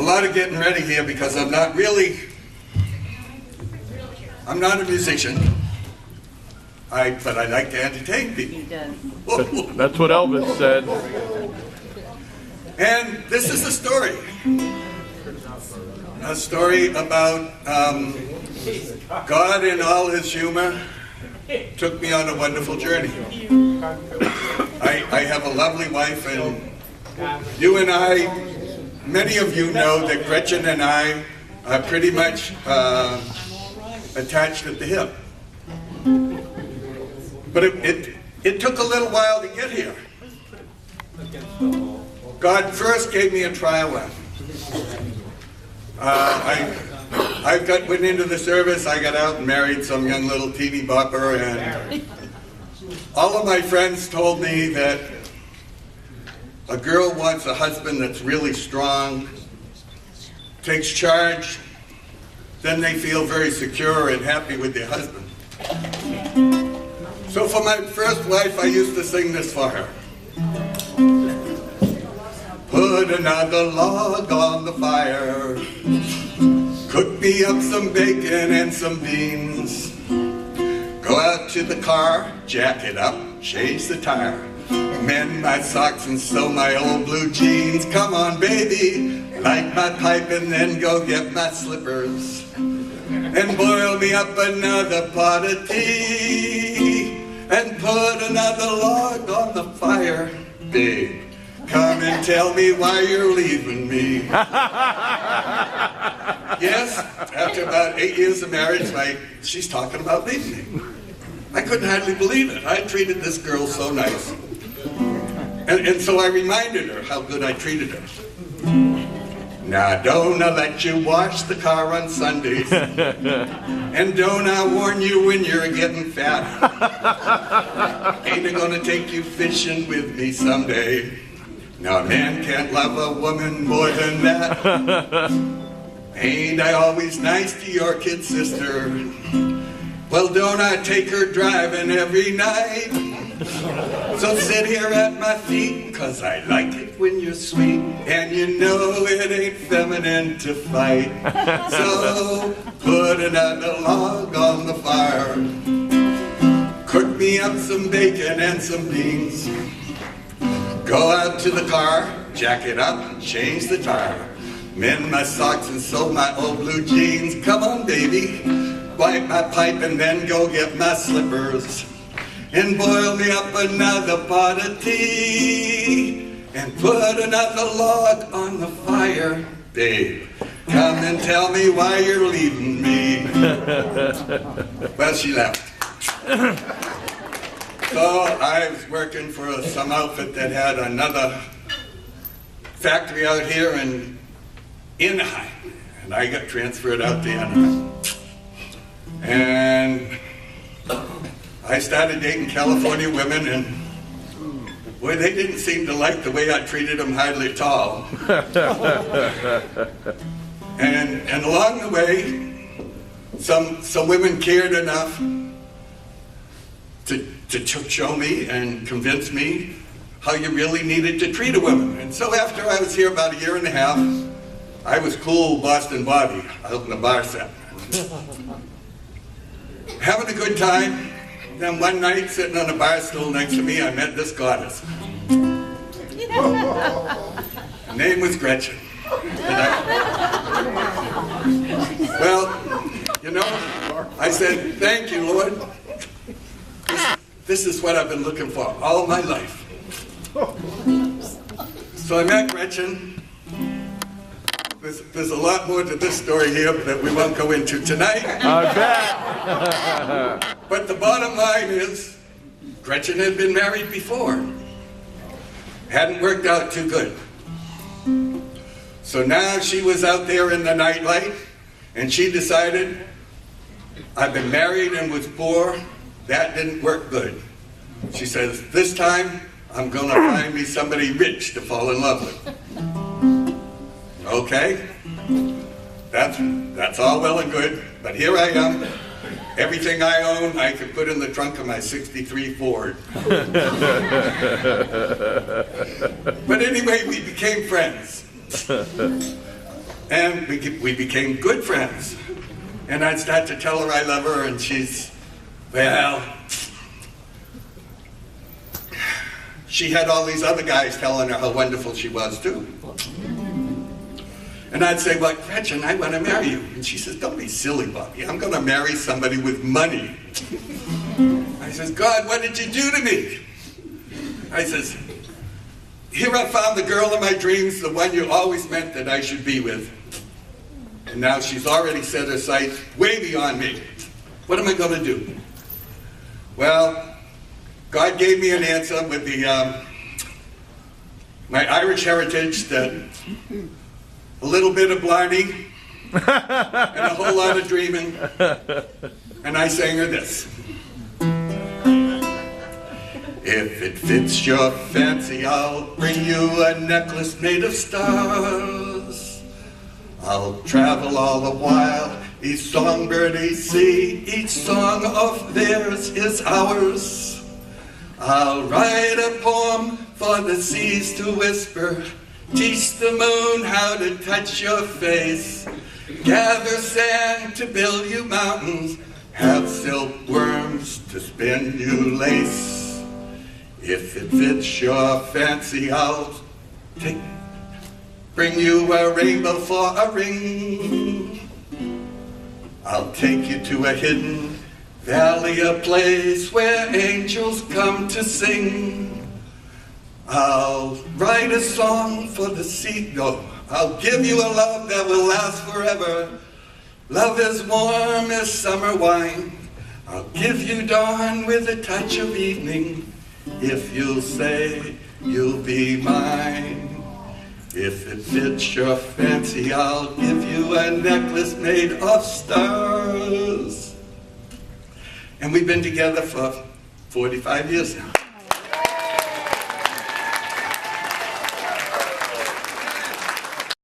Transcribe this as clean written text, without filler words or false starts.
lot of getting ready here because I'm not a musician, but I like to entertain people. He does. That's what Elvis said. And this is a story about God in all his humor took me on a wonderful journey. I have a lovely wife, and you and I, many of you know that Gretchen and I are pretty much attached at the hip. But it took a little while to get here. God first gave me a trial run. I went into the service, I got out and married some young little teeny bopper, and all of my friends told me that a girl wants a husband that's really strong, takes charge, then they feel very secure and happy with their husband. So for my first wife, I used to sing this for her. Put another log on the fire, cook me up some bacon and some beans, go out to the car, jack it up, change the tire, mend my socks and sew my old blue jeans. Come on baby, light my pipe and then go get my slippers, and boil me up another pot of tea, and put another log on the fire. Babe, come and tell me why you're leaving me. Yes, after about 8 years of marriage, she's talking about leaving me. I couldn't hardly believe it. I treated this girl so nice. And so I reminded her how good I treated her. Now don't I let you wash the car on Sundays, and don't I warn you when you're getting fat. Ain't I gonna take you fishing with me someday? Now a man can't love a woman more than that. Ain't I always nice to your kid sister? Well, don't I take her driving every night? So sit here at my feet, 'cause I like it when you're sweet, and you know it ain't feminine to fight. So put another log on the fire, cook me up some bacon and some beans, go out to the car, jack it up, change the tire, mend my socks and sew my old blue jeans. Come on baby, wipe my pipe and then go get my slippers, and boil me up another pot of tea, and put another log on the fire. Babe, come and tell me why you're leaving me. Well, she left. So I was working for some outfit that had another factory out here in Anaheim, and I got transferred out to Anaheim. And I started dating California women, and boy, they didn't seem to like the way I treated them hardly at all. And along the way, some women cared enough to show me and convince me how you really needed to treat a woman. And so after I was here about 1.5 years, I was cool Boston Bobby out in the bar set, having a good time. Then one night, sitting on a bar stool next to me, I met this goddess. Her name was Gretchen. Well, you know, I said, thank you, Lord. This is what I've been looking for all my life. So I met Gretchen. There's a lot more to this story here that we won't go into tonight. I bet. But the bottom line is, Gretchen had been married before. Hadn't worked out too good. So now she was out there in the nightlight, and she decided, I've been married and was poor. That didn't work good. She says, this time, I'm going to find me somebody rich to fall in love with. Okay, that's all well and good, but here I am. Everything I own, I could put in the trunk of my '63 Ford. But anyway, we became friends. And we became good friends. And I'd start to tell her I love her, and she had all these other guys telling her how wonderful she was too. And I'd say, well, Gretchen, I want to marry you. And she says, don't be silly, Bobby. I'm going to marry somebody with money. I says, God, what did you do to me? I says, here I found the girl of my dreams, the one you always meant that I should be with. And now she's already set her sights way beyond me. What am I going to do? Well, God gave me an answer with my Irish heritage, that a little bit of Blarney and a whole lot of dreaming. And I sang her this. If it fits your fancy, I'll bring you a necklace made of stars. I'll travel all the while, each songbird they see, each song of theirs is ours. I'll write a poem for the seas to whisper, teach the moon how to touch your face, gather sand to build you mountains, have silkworms to spin you lace. If it fits your fancy, I'll bring you a rainbow for a ring. I'll take you to a hidden valley, a place where angels come to sing. I'll write a song for the sea. No, I'll give you a love that will last forever. Love as warm as summer wine. I'll give you dawn with a touch of evening, if you'll say you'll be mine. If it fits your fancy, I'll give you a necklace made of stars. And we've been together for 45 years now.